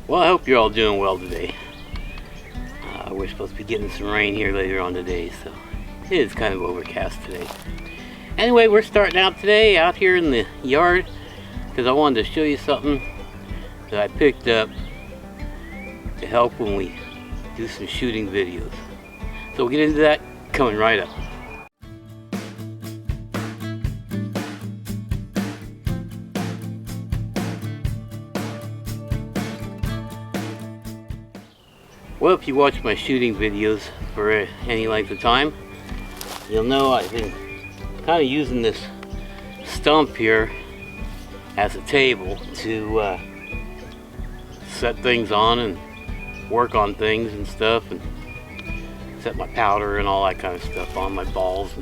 Well, I hope you're all doing well today. We're supposed to be getting some rain here later on today, so it is kind of overcast today. Anyway, we're starting out today out here in the yard because I wanted to show you something that I picked up to help when we do some shooting videos. So we'll get into that coming right up. Well, if you watch my shooting videos for any length of time, you'll know I've been kind of using this stump here as a table to set things on and work on things and stuff, and set my powder and all that kind of stuff on, my balls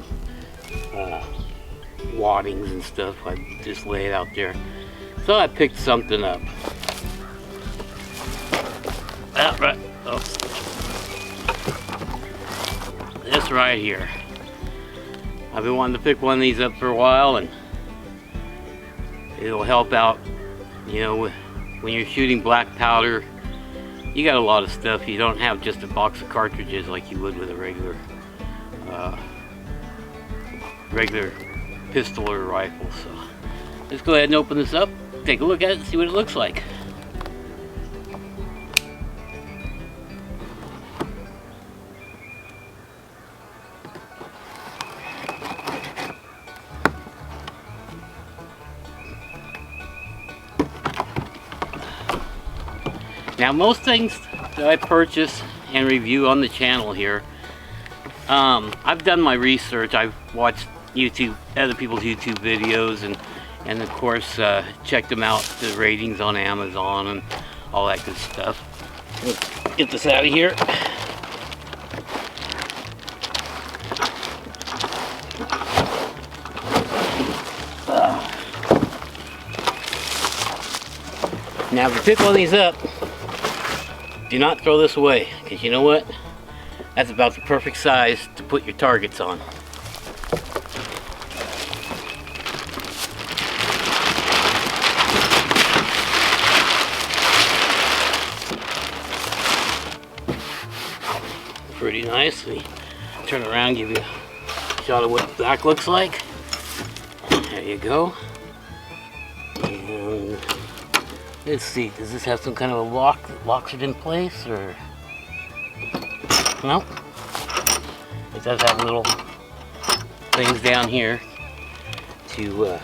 and waddings and stuff. I just lay it out there. So I picked something up. Right. Oh. This right here. I've been wanting to pick one of these up for a while, and it'll help out, you know, when you're shooting black powder. You got a lot of stuff. You don't have just a box of cartridges like you would with a regular pistol or rifle. So let's go ahead and open this up, take a look at it, and see what it looks like. Now, most things that I purchase and review on the channel here, I've done my research. I've watched other people's YouTube videos, and of course checked them out, the ratings on Amazon and all that good stuff. Let's get this out of here. Now, if you pick one of these up, do not throw this away, because you know what? That's about the perfect size to put your targets on. Pretty nice. We turn around, give you a shot of what the back looks like. There you go. And let's see, does this have some kind of a lock that locks it in place, or no? It does have little things down here to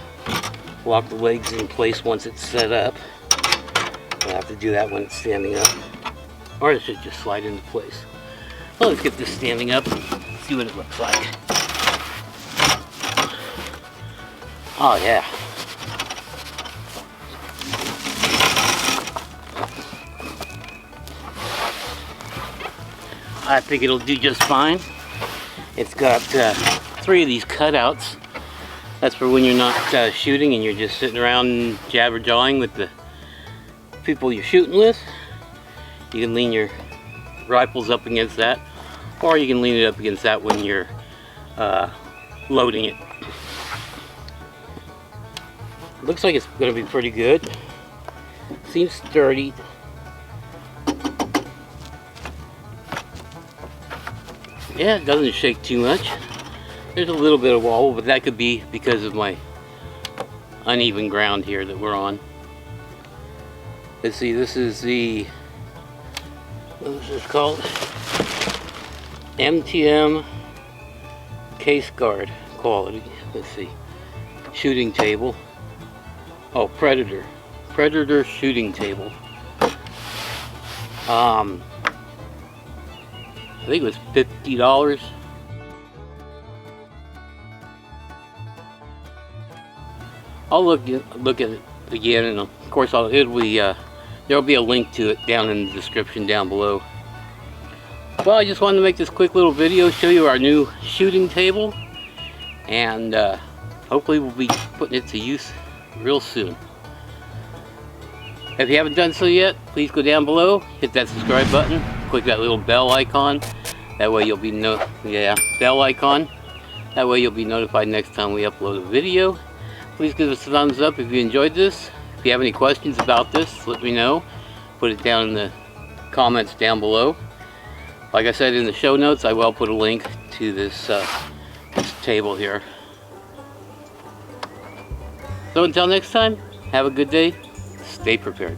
lock the legs in place once it's set up. I'll have to do that when it's standing up, or it should just slide into place. Well, let's get this standing up and see what it looks like. Oh yeah. I think it'll do just fine. It's got 3 of these cutouts. That's for when you're not shooting and you're just sitting around jabber-jawing with the people you're shooting with. You can lean your rifles up against that, or you can lean it up against that when you're loading it. Looks like it's going to be pretty good. Seems sturdy. Yeah, it doesn't shake too much. There's a little bit of wobble, but that could be because of my uneven ground here that we're on. Let's see, this is the, what is this called? MTM case-gard quality. Let's see, shooting table. Oh, Predator shooting table. I think it was $50. I'll look at it again, and of course there'll be a link to it down in the description down below. Well, I just wanted to make this quick little video, show you our new shooting table, and hopefully we'll be putting it to use real soon. If you haven't done so yet, please go down below, hit that subscribe button, click that little bell icon. That way you'll be bell icon. That way you'll be notified next time we upload a video. Please give us a thumbs up if you enjoyed this. If you have any questions about this, let me know. put it down in the comments down below. Like I said in the show notes, I will put a link to this table here. So until next time, have a good day, stay prepared.